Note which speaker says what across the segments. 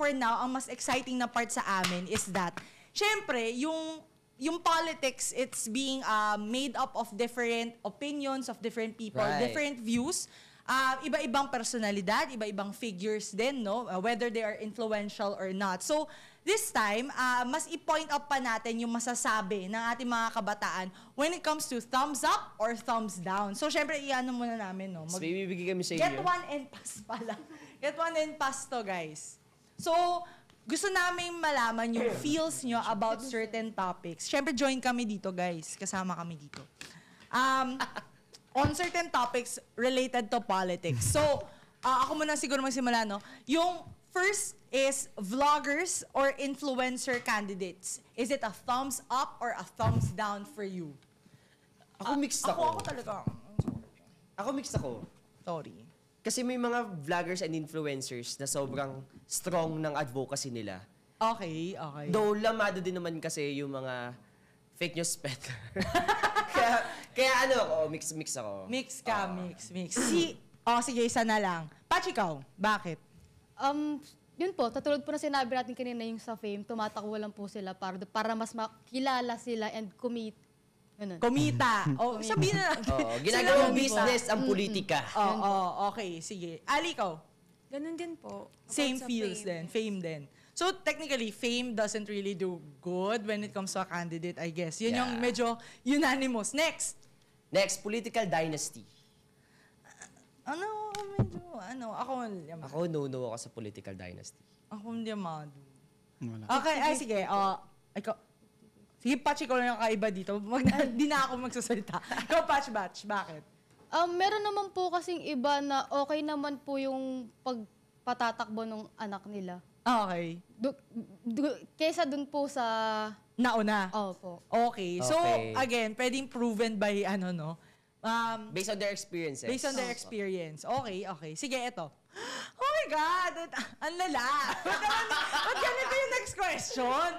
Speaker 1: for now, ang mas exciting na part sa amin is that, syempre, yung politics, it's being made up of different opinions of different people, different views, iba-ibang personalidad, iba-ibang figures din, no? Whether they are influential or not. So, this time, mas i-point up pa natin yung masasabi ng ating mga kabataan when it comes to thumbs up or thumbs down. So, syempre, i-ano muna namin, no?
Speaker 2: Bibigay kami sa inyo.
Speaker 1: Get one and pass pala. Get one and pass to, guys. So, gusto namin malaman yung feels nyo about certain topics. Syempre, join kami dito, guys. Kasama kami dito. On certain topics related to politics. So, ako muna siguro magsimula, no? Yung first is vloggers or influencer candidates. Is it a thumbs up or a thumbs down for you?
Speaker 2: Ako mixed ako.
Speaker 1: Ako talaga.
Speaker 2: Ako mixed ako.
Speaker 1: Sorry.
Speaker 2: Kasi may mga vloggers and influencers na sobrang strong ng advocacy nila.
Speaker 1: Okay, okay.
Speaker 2: Though lamado din naman kasi yung mga fake news peddler. kaya ano ako, mix ako.
Speaker 1: Mix ka, mix. Sige, isa na lang. Patch, ikaw, bakit?
Speaker 3: Yun po, tatulad po na sinabi natin kanina yung sa fame, tumatakbo lang po sila para mas makilala sila and
Speaker 1: Kumita. Sabihin na natin.
Speaker 2: Ginagawang business ang politika.
Speaker 1: Okay, sige. Ali, ikaw?
Speaker 4: Ganun din po.
Speaker 1: Same feels din, fame din. So, technically, fame doesn't really do good when it comes to a candidate, I guess. Yun yung medyo unanimous. Next,
Speaker 2: political dynasty.
Speaker 1: Ako,
Speaker 2: no ako sa political dynasty.
Speaker 1: Ako hindi amado.
Speaker 5: Wala.
Speaker 1: Okay, sige. Ikaw, sige, Patch, ikaw lang yung kaiba dito. Di na ako magsasalita. Ikaw, Patch, bakit?
Speaker 3: Meron naman po kasing iba na okay naman po yung pagpatatakbo ng anak nila.
Speaker 1: Okay.
Speaker 3: Kesa dun po sa...
Speaker 1: Nauna?
Speaker 3: Opo.
Speaker 1: Okay. So, again, pwedeng proven by
Speaker 2: Based on their experiences.
Speaker 1: Based on their experience. Okay. Sige, eto. Oh my God! Ang lala! Ba't ganito yung next question?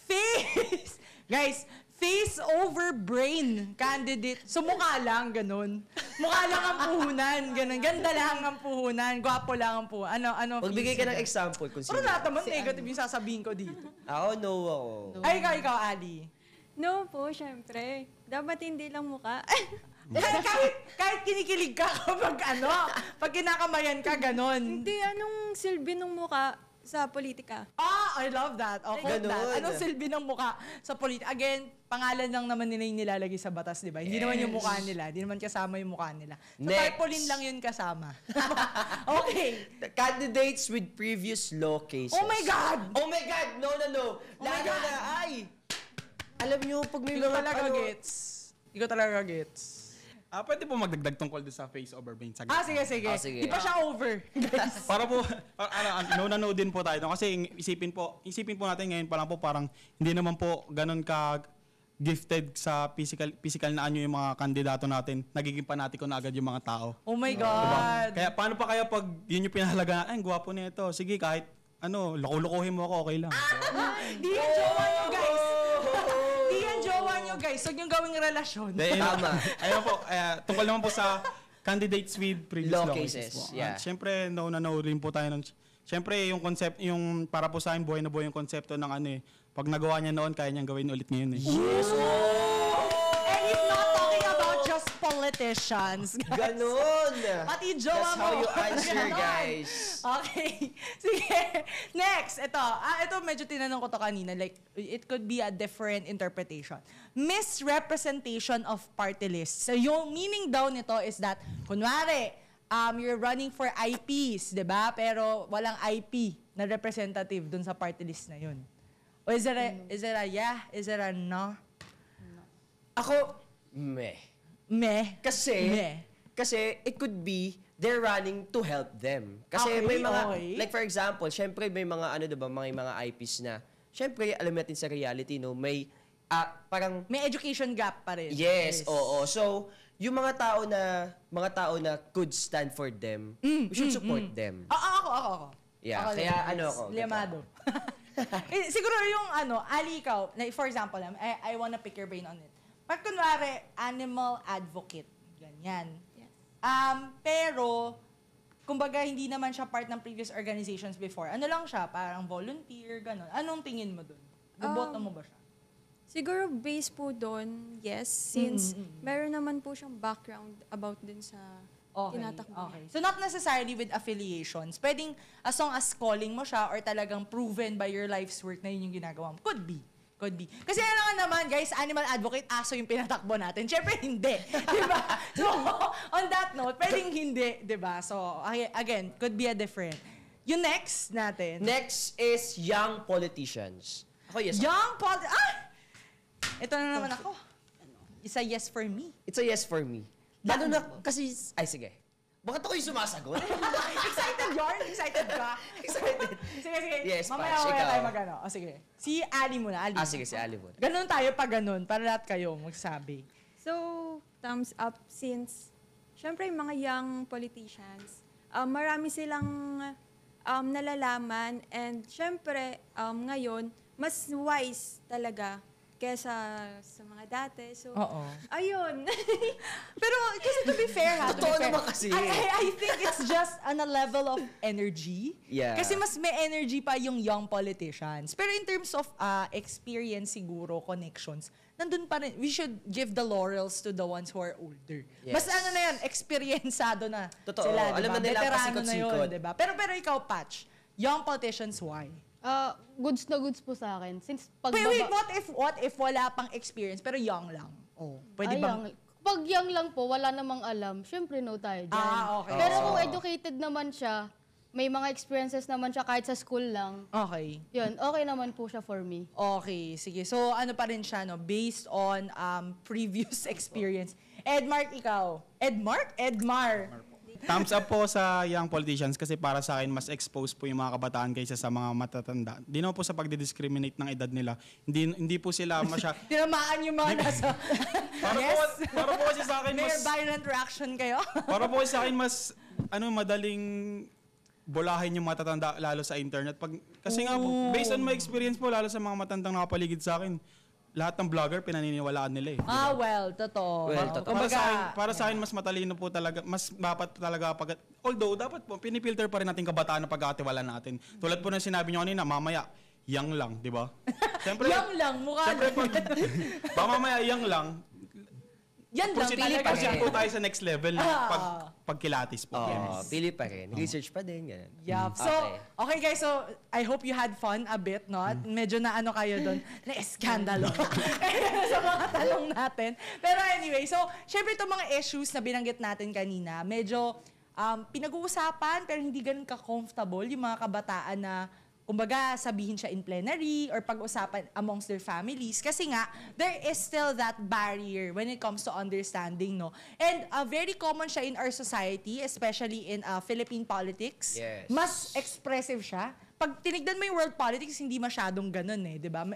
Speaker 1: Face! Guys, face over brain candidate. So, mukha lang, ganun. Mukha lang ang puhunan, ganun. Ganda lang ang puhunan. Gwapo lang ang puhunan. Ano
Speaker 2: Magbigay ka ng example kung sino.
Speaker 1: Pero lahat naman negative yung sasabihin ko dito.
Speaker 2: Ako, no ako.
Speaker 1: Ay, ikaw, Ali.
Speaker 4: No po, syempre. Dapat hindi lang mukha.
Speaker 1: kahit kinikilig ka kapag pag kinakamayan ka, ganon.
Speaker 4: Hindi, anong silbi ng mukha sa politika?
Speaker 1: I love that. Quote that. Anong silbi ng mukha sa politika? Again, pangalan lang naman nila yung nilalagay sa batas, di ba? Hindi naman yung mukha nila. Hindi naman kasama yung mukha nila. So, tarpaulin lang yun kasama. Okay.
Speaker 2: Candidates with previous law cases.
Speaker 1: Oh my God!
Speaker 2: Oh my God! No. Lalo na, alam nyo, pag may mga
Speaker 1: Hindi ko talaga gets.
Speaker 5: Pwede po magdagdag tungkol doon sa face over brain.
Speaker 1: Sige. Di pa siya over.
Speaker 5: Para po, no din po tayo. Kasi isipin po natin ngayon pa lang po parang hindi naman po ganun ka gifted sa physical na yung mga kandidato natin. Nagiging panatiko na agad yung mga tao.
Speaker 1: Oh my God.
Speaker 5: Diba? Kaya paano pa kaya pag yun yung pinahalaga na, gwapo nito. Sige, kahit loko-lokohin mo ako, okay lang.
Speaker 1: Di yan jowa nyo, guys. Guys, huwag niyong gawing relasyon.
Speaker 5: Tama. Ayun po, tungkol naman po sa candidates with previous
Speaker 2: law
Speaker 5: law
Speaker 2: cases
Speaker 5: po.
Speaker 2: Yeah.
Speaker 5: Siyempre, no rin po tayo ng... Siyempre, yung concept, yung para po sa akin, buhay na buhay yung konsepto ng pag nagawa niya noon, kaya niyang gawin ulit ngayon
Speaker 1: Yes! And he's not talking about just politicians.
Speaker 2: Ganon!
Speaker 1: Pati jowa
Speaker 2: That's
Speaker 1: mo.
Speaker 2: how you answer, guys.
Speaker 1: Okay. Sige. Next. Ito medyo tinanong ko to kanina. Like, it could be a different interpretation. Misrepresentation of party lists. So, yung meaning daw nito is that, kunwari, you're running for IPs, di ba? Pero walang IP na representative dun sa party list na yun. O is it a yeah? Is it a no?
Speaker 2: Ako, meh. Kasi it could be they're running to help them. Kasi may mga, like for example, syempre may mga mga IPs na, syempre alam natin sa reality, no, may parang
Speaker 1: may education gap pa rin.
Speaker 2: Yes, oo. So, yung mga tao na could stand for them, we should support them.
Speaker 1: Ako.
Speaker 2: Yeah,
Speaker 1: ako
Speaker 2: kaya ako.
Speaker 1: Liamado. Siguro yung Ali, ikaw, like for example, I wanna pick your brain on it. Pag kunwari, animal advocate, ganyan.
Speaker 4: Yes.
Speaker 1: Pero, kumbaga hindi naman siya part ng previous organizations before. Ano lang siya, parang volunteer, gano'n. Anong tingin mo dun? Boboto mo ba siya?
Speaker 4: Siguro base po doon, yes, since meron naman po siyang background about din sa tinatakbo.
Speaker 1: Okay. So not necessarily with affiliations. Pwedeng as long as calling mo siya or talagang proven by your life's work na yun yung ginagawa mo. Could be. Kasi ano nga naman, guys, animal advocate, aso yung pinatakbo natin. Siyempre, hindi. Diba? So, on that note, pwedeng hindi. Diba? So, again, could be a different. Yung next natin.
Speaker 2: Next is young politicians. Ako, yes.
Speaker 1: Ito na naman ako. It's a yes for me.
Speaker 2: It's a yes for me. Lalo na kasi... Ay, sige. Bakit ako yung sumasagot?
Speaker 1: Excited, Yarn? Excited ka?
Speaker 2: Excited.
Speaker 1: Sige.
Speaker 2: Yes,
Speaker 1: Mamaya
Speaker 2: Patch, ikaw.
Speaker 1: tayo mag-ano. O, sige. Si Ali muna.
Speaker 2: Sige, si Ali muna.
Speaker 1: Ganun tayo pag ganun. Para lahat kayo magsabi.
Speaker 4: So, thumbs up since, syempre yung mga young politicians, marami silang nalalaman and syempre, ngayon, mas wise talaga kesa sa mga dati. So,
Speaker 1: Oo.
Speaker 4: ayun.
Speaker 1: Pero kasi to be fair ha,
Speaker 2: Totoo naman kasi.
Speaker 1: I think it's just on a level of energy.
Speaker 2: Yeah.
Speaker 1: Kasi mas may energy pa yung young politicians. Pero in terms of experience siguro, connections, nandun pa rin. We should give the laurels to the ones who are older.
Speaker 2: Yes.
Speaker 1: Mas ano na yan, experienceado na
Speaker 2: Totoo.
Speaker 1: sila.
Speaker 2: Alam
Speaker 1: diba?
Speaker 2: na nila ang
Speaker 1: Veterano na
Speaker 2: pasikot-sikot.
Speaker 1: yun, diba? Pero ikaw, Patch, young politicians, why?
Speaker 3: Goods na goods po sa akin. Since
Speaker 1: Wait, what if wala pang experience, pero young lang? Oh, pwede bang...
Speaker 3: Pag young lang po, wala namang alam, syempre no tayo dyan.
Speaker 1: Okay.
Speaker 3: Pero kung educated naman siya, may mga experiences naman siya kahit sa school lang,
Speaker 1: Okay.
Speaker 3: yun, okay naman po siya for me.
Speaker 1: Okay, sige. So, ano pa rin siya, no? Based on previous experience. Edmark, ikaw. Edmar.
Speaker 5: Thumbs up po sa young politicians kasi para sa akin mas exposed po yung mga kabataan kaysa sa mga matatanda. Di naman po sa pagdi-discriminate ng edad nila. Hindi po sila
Speaker 1: Tinamaan yung mga nasa...
Speaker 5: para po kasi sa akin
Speaker 1: May
Speaker 5: mas
Speaker 1: violent reaction kayo?
Speaker 5: para po kasi sa akin mas madaling bulahin yung matatanda lalo sa internet. Kasi nga po, based on my experience po lalo sa mga matandang nakapaligid sa akin, lahat ng vlogger pinaniniwalaan nila eh.
Speaker 1: Well, totoo.
Speaker 2: Well, totoo.
Speaker 5: Para sa akin mas matalino po talaga, mas dapat talaga although dapat po pinifilter pa rin natin kabataan na pagkakatiwala natin. Tulad po ng sinabi niyo kanina, mamaya young lang, di ba? Siyempre,
Speaker 1: Young lang, mukha
Speaker 5: baka mamaya young lang.
Speaker 1: Yan lang talaga.
Speaker 5: Proceed po tayo sa next level ng pagkilatis po.
Speaker 2: Pili pa rin. Research pa din. Ganun.
Speaker 1: Yup. So, okay guys, so I hope you had fun a bit, no? Medyo na ano kayo doon, na eskandalo sa mga talong natin. Pero anyway, so, syempre itong mga issues na binanggit natin kanina, medyo pinag-uusapan pero hindi ganun ka-comfortable yung mga kabataan na kumbaga, sabihin siya in plenary or pag-usapan amongst their families. Kasi nga, there is still that barrier when it comes to understanding, no? And very common siya in our society, especially in Philippine politics.
Speaker 2: Yes.
Speaker 1: Mas expressive siya. Pag tinignan mo yung world politics, hindi masyadong ganun eh, di ba?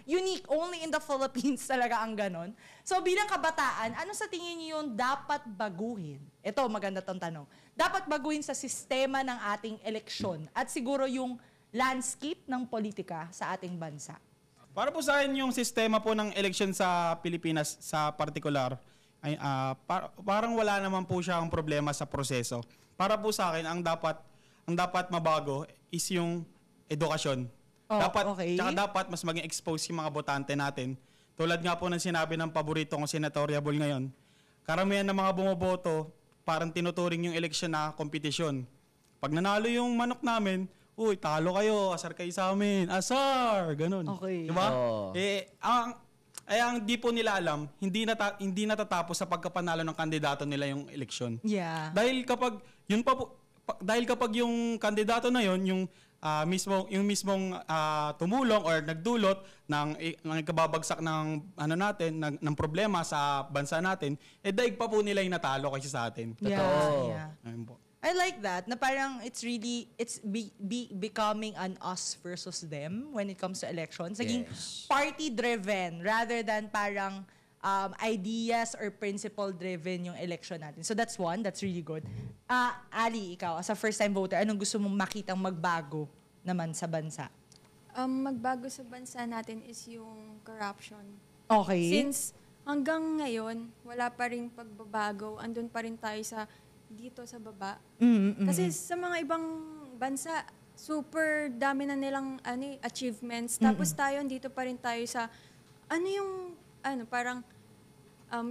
Speaker 1: Unique, only in the Philippines talaga ang ganun. So bilang kabataan, ano sa tingin niyo yung dapat baguhin? Ito, maganda tong tanong. Dapat baguhin sa sistema ng ating eleksyon at siguro yung landscape ng politika sa ating bansa.
Speaker 5: Para po sa akin yung sistema po ng election sa Pilipinas sa particular, ay, parang wala naman po siya ang problema sa proseso. Para po sa akin, ang dapat mabago is yung edukasyon. Tsaka dapat mas maging exposed yung mga botante natin. Tulad nga po ng sinabi ng paborito kong senatoriable ngayon, karamihan ng mga bumoboto, parang tinuturing yung election na kompetisyon. Pag nanalo yung manok namin, uy, talo kayo, asar kayo sa amin, asar, ganun.
Speaker 1: Okay.
Speaker 5: Diba? Ang di po nila alam, hindi natatapos sa pagkapanalo ng kandidato nila yung eleksyon.
Speaker 1: Yeah.
Speaker 5: Dahil kapag yung kandidato na yon yung mismong tumulong or nagdulot ng kababagsak ng ng problema sa bansa natin, daig pa po nila yung natalo kasi sa atin.
Speaker 1: Yeah.
Speaker 5: Ayun po.
Speaker 1: I like that, na parang it's becoming an us versus them when it comes to elections. Naging party-driven rather than parang ideas or principle-driven yung election natin. So that's one, that's really good. Ali, ikaw, as a first-time voter, anong gusto mong makitang magbago naman sa bansa?
Speaker 4: Magbago sa bansa natin is yung corruption.
Speaker 1: Okay.
Speaker 4: Since hanggang ngayon, wala pa rin pagbabago, andun pa rin tayo sa dito sa baba. Kasi sa mga ibang bansa, super dami na nilang achievements. Tapos tayo, dito pa rin tayo sa, parang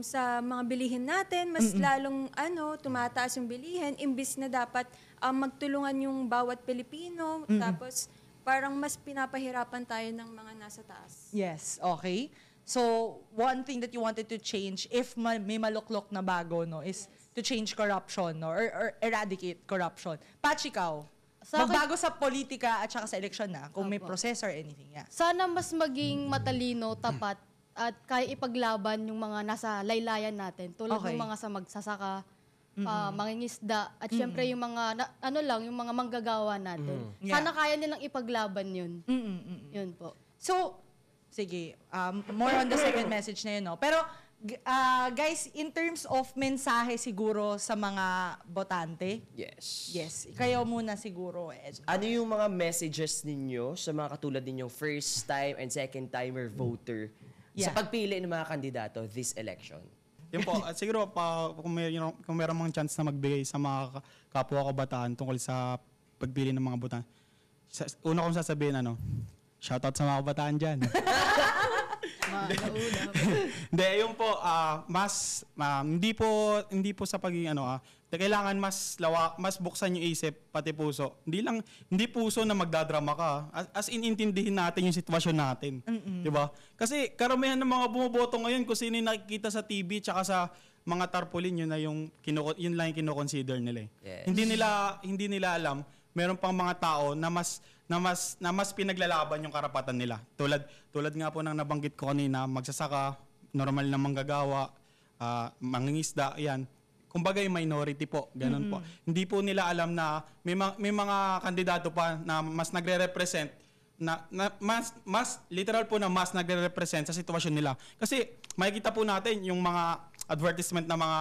Speaker 4: sa mga bilihin natin, mas lalong tumataas yung bilihin, imbis na dapat magtulungan yung bawat Pilipino, tapos parang mas pinapahirapan tayo ng mga nasa taas.
Speaker 1: Yes, okay. So, one thing that you wanted to change, if may maluklok na bago, no, is to change corruption, no, or eradicate corruption. Patch, ikaw, magbago sa politika at saka sa eleksyon na, kung may process or anything. Yeah.
Speaker 3: Sana mas maging matalino, tapat, at kaya ipaglaban yung mga nasa laylayan natin. Tulad ng mga sa magsasaka, mangingisda, at syempre yung mga, yung mga manggagawa natin. Sana kaya nilang ipaglaban yun. Yun po.
Speaker 1: So, sige, more on the second message na yun, no? Pero, guys, in terms of mensahe siguro sa mga botante, yes, kayo muna siguro.
Speaker 2: Ano yung mga messages ninyo sa mga katulad ninyong first time and second timer voter sa pagpili ng mga kandidato this election?
Speaker 5: Yun po, at siguro kung meron mga chance na magbigay sa mga kapwa kabataan tungkol sa pagpili ng mga botante. Una kong sasabihin, shoutout sa mga kabataan dyan. Hindi, yun po, hindi po sa pagiging kailangan mas buksan yung isip, pati puso. Hindi puso na magdadrama ka. As in, intindihin natin yung sitwasyon natin. Diba? Kasi karamihan ng mga bumoboto ngayon, kung sino yung nakikita sa TV, tsaka sa mga tarpaulin, yun lang yung kinoconsider nila.
Speaker 2: Yes.
Speaker 5: Hindi nila alam, meron pang mga tao na mas pinaglalaban yung karapatan nila. Tulad nga po ng nabanggit ko kanina, magsasaka, normal na manggagawa, mangingisda, yan. Kumbaga yung minority po, ganun po. Hindi po nila alam na may mga kandidato pa na mas nagre-represent, mas literal po na mas nagre-represent sa sitwasyon nila. Kasi makikita po natin yung mga advertisement na mga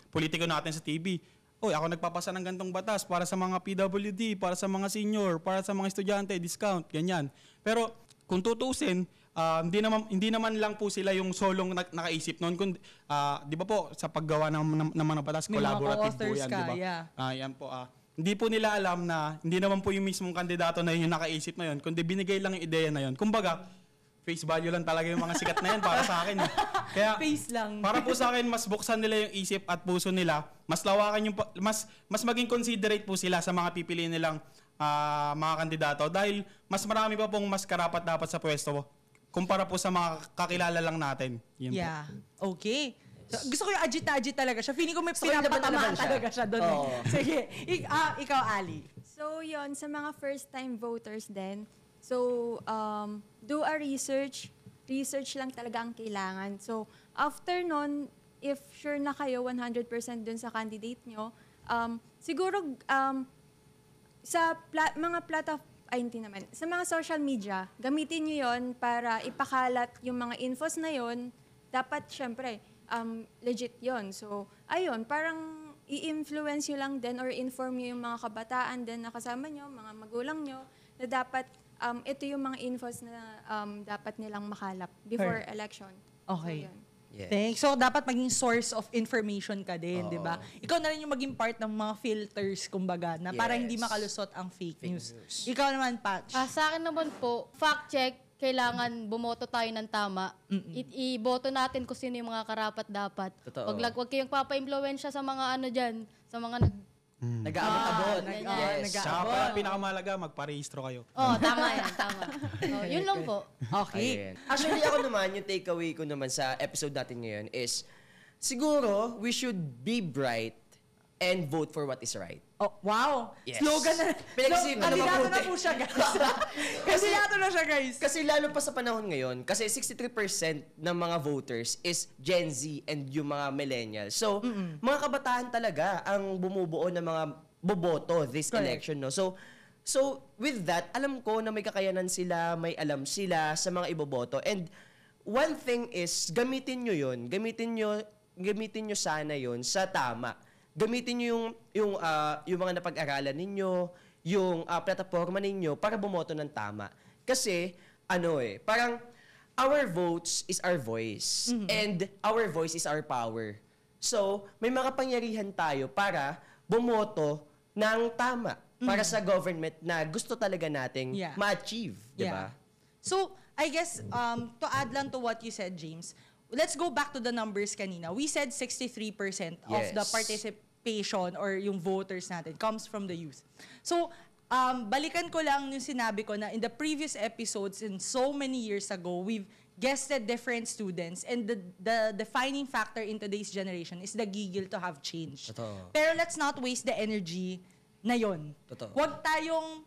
Speaker 5: politiko natin sa TV. Ako nagpapasa ng gantong batas para sa mga PWD, para sa mga senior, para sa mga estudyante, discount, ganyan. Pero kung tutusin, hindi naman lang po sila yung solong nakaisip noon. Di ba po, sa paggawa ng mga batas, collaborative po yan, di ba? Yan po. Hindi po nila alam na hindi naman po yung mismong kandidato na yun yung nakaisip na yun, kundi binigay lang yung ideya na yun. Kumbaga, face value lang talaga yung mga sikat na yan para sa akin. Kaya,
Speaker 1: face lang.
Speaker 5: Para po sa akin, mas buksan nila yung isip at puso nila, mas lawakan yung, mas maging considerate po sila sa mga pipiliin nilang mga kandidato dahil mas marami pa pong mas karapat dapat sa pwesto kumpara po sa mga kakilala lang natin. Yun po.
Speaker 1: Okay. So, gusto ko yung agit talaga siya. Feeling ko may pinapatamaan talaga siya doon. Sige. Ikaw, Ali.
Speaker 4: So, yon sa mga first-time voters din. So, do a research. Research lang talaga ang kailangan. So, after nun, if sure na kayo 100% dun sa candidate nyo, siguro sa mga sa mga social media, gamitin nyo yon para ipakalat yung mga infos na yon. Dapat, syempre, legit yon. So, ayun, parang i-influence nyo lang din or inform nyo yung mga kabataan din na kasama nyo, mga magulang nyo, na dapat ito yung mga infos na dapat nilang makalap before election.
Speaker 1: Okay.
Speaker 4: So,
Speaker 2: Yes.
Speaker 1: Thanks. So, dapat maging source of information ka din, di ba? Ikaw na rin yung maging part ng mga filters, kumbaga, na para hindi makalusot ang fake news. Ikaw naman, Patch.
Speaker 3: Sa akin naman po, fact check, kailangan bumoto tayo ng tama. Iboto natin kung sino yung mga karapat dapat.
Speaker 2: Totoo.
Speaker 3: Wag kayong papa-impluwensya sa mga sa mga
Speaker 2: Nag-aabot-abot.
Speaker 1: Yes.
Speaker 5: Saka pala pinakamalaga, magparehistro kayo.
Speaker 3: Tama yan, tama. Yun lang po.
Speaker 1: Okay.
Speaker 2: Ayan. Actually, ako naman, yung takeaway ko naman sa episode natin ngayon is, siguro, we should be bright and vote for what is right.
Speaker 1: Oh, wow.
Speaker 2: Yes.
Speaker 1: Slogan na.
Speaker 2: Pinag-isipan na
Speaker 1: Kandidato
Speaker 2: mabuti.
Speaker 1: na po siya, guys. Kandidato na siya, guys.
Speaker 2: Kasi lalo pa sa panahon ngayon, kasi 63% ng mga voters is Gen Z and yung mga millennials. So, mga kabataan talaga ang bumubuo ng mga boboto this election, no? So with that, alam ko na may kakayanan sila, may alam sila sa mga iboboto. And one thing is, gamitin nyo yun. Gamitin nyo sana yun sa tama. Gamitin nyo yung mga napag-aralan ninyo, yung plataforma ninyo para bumoto ng tama. Kasi, parang our votes is our voice. And our voice is our power. So, may makapangyarihan tayo para bumoto ng tama para sa government na gusto talaga nating
Speaker 1: Yeah.
Speaker 2: ma-achieve, di ba?
Speaker 1: So, I guess, to add lang to what you said, James, let's go back to the numbers kanina. We said 63% of the
Speaker 2: Yes.
Speaker 1: participation or yung voters natin comes from the youth. So, balikan ko lang yung sinabi ko na in the previous episodes and so many years ago, we've guested different students and the defining factor in today's generation is the gigil to have change.
Speaker 2: Totoo.
Speaker 1: Pero let's not waste the energy na yon.
Speaker 2: Totoo.
Speaker 1: Huwag tayong,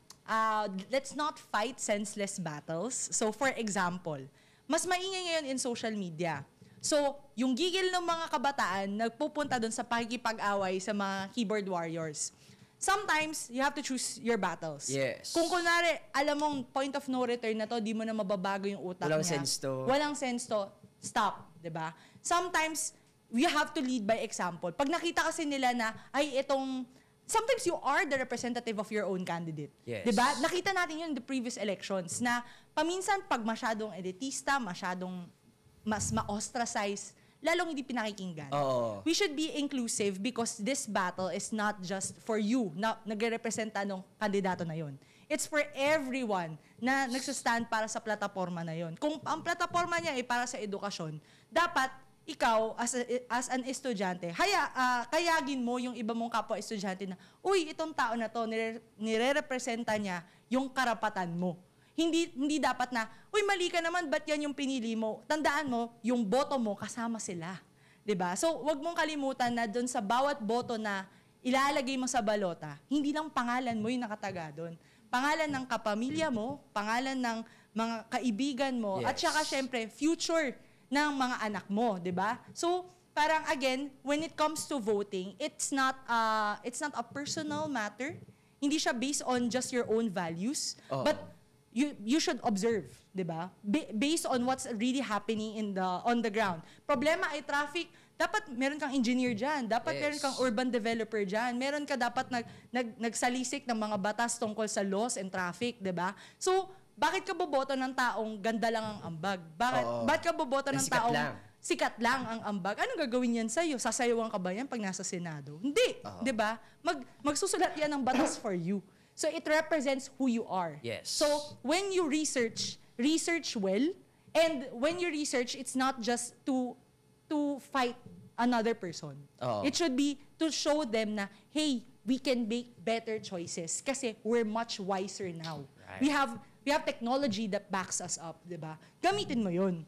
Speaker 1: let's not fight senseless battles. So for example, mas maingay ngayon in social media. So, yung gigil ng mga kabataan, nagpupunta dun sa pakikipag-away sa mga keyboard warriors. Sometimes, you have to choose your battles.
Speaker 2: Yes.
Speaker 1: Kung kunwari, alam mong point of no return na to, di mo na mababago yung utak
Speaker 2: Walang
Speaker 1: niya.
Speaker 2: sense to.
Speaker 1: Walang sense to. Stop. 'Di ba? Sometimes, we have to lead by example. Pag nakita kasi nila na, ay, sometimes you are the representative of your own candidate.
Speaker 2: Yes.
Speaker 1: 'Di ba? Nakita natin yun in the previous elections na paminsan pag masyadong elitista, masyadong mas ma-ostracize, lalong hindi pinakikinggan.
Speaker 2: Oo.
Speaker 1: We should be inclusive because this battle is not just for you na nagrepresenta ng kandidato na yon. It's for everyone na nagsastand para sa plataforma na yon. Kung ang plataforma niya ay para sa edukasyon, dapat ikaw as an estudyante, kayagin mo yung iba mong kapwa estudyante na, uy, itong tao na to, nire-representa niya yung karapatan mo. Hindi dapat na, uy, mali ka naman, ba't yan yung pinili mo? Tandaan mo, yung boto mo, kasama sila. 'Di ba? So, wag mong kalimutan na doon sa bawat boto na ilalagay mo sa balota, hindi lang pangalan mo yung nakataga doon. Pangalan ng kapamilya mo, pangalan ng mga kaibigan mo, at saka syempre, future ng mga anak mo, 'di ba? So, parang again, when it comes to voting, it's not a personal matter. Hindi siya based on just your own values, but you should observe, 'di ba? Based on what's really happening on the ground. Problema ay traffic, dapat meron kang engineer diyan, dapat meron kang urban developer diyan, meron ka dapat nagsalisik ng mga batas tungkol sa laws and traffic, 'di ba? So, bakit ka boboto ng taong ganda lang ang ambag? Bakit ka boboto ng taong sikat lang ang ambag? Anong gagawin yan sa'yo? Sasayawan ka ba yan pag nasa Senado? Hindi, 'di ba? Magsusulat yan ng batas for you. So it represents who you are.
Speaker 2: Yes.
Speaker 1: So when you research well, and when you research, it's not just to fight another person. It should be to show them na, hey, we can make better choices kasi we're much wiser now.
Speaker 2: Right.
Speaker 1: We have technology that backs us up, 'di ba? Gamitin mo 'yun.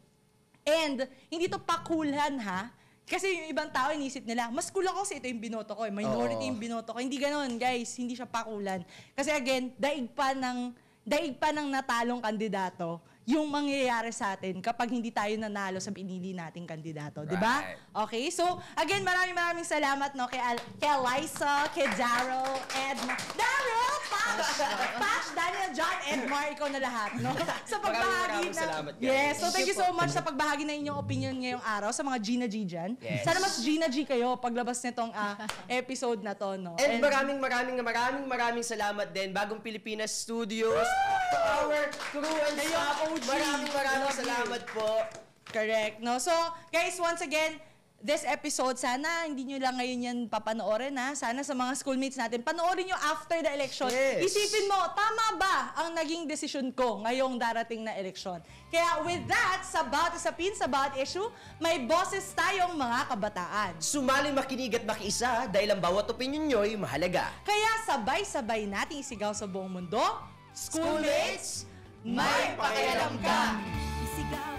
Speaker 1: And hindi to pakulan, ha? Kasi yung ibang tao, inisip nila, mas cool ako kasi ito yung binoto ko, minority yung binoto ko. Hindi ganoon, guys. Hindi siya pakulan. Kasi again, daig pa ng natalong kandidato yung mangyayari sa atin kapag hindi tayo nanalo sa pinili nating kandidato. Di ba?
Speaker 2: Right.
Speaker 1: Okay? So, again, maraming salamat no, kay Liza, kay Daryl, Edmar. Daryl! Pash, Daniel, John, Edmar, ikaw na lahat. No? Sa pagbahagi
Speaker 2: Maraming salamat, guys.
Speaker 1: Yes. So, thank you so much sa pagbahagi na inyong opinion ngayong araw sa mga Gina G dyan.
Speaker 2: Yes.
Speaker 1: Sana mas Gina G kayo paglabas nitong episode na to. No?
Speaker 2: And maraming salamat din Bagong Pilipinas Studios, to our crew and staff. Maraming salamat po.
Speaker 1: Correct. No? So, guys, once again, this episode, sana hindi nyo lang ngayon yan papanoorin, ha? Sana sa mga schoolmates natin, panoorin nyo after the election.
Speaker 2: Yes.
Speaker 1: Isipin mo, tama ba ang naging desisyon ko ngayong darating na eleksyon? Kaya with that, sa bawat usapin, sa bawat issue, may boses tayong mga kabataan.
Speaker 2: Sumali, makinig at makiisa dahil ang bawat opinion nyo'y mahalaga.
Speaker 1: Kaya sabay-sabay nating isigaw sa buong mundo,
Speaker 2: Schoolmates,
Speaker 1: may pakialam ka!
Speaker 6: Isigaw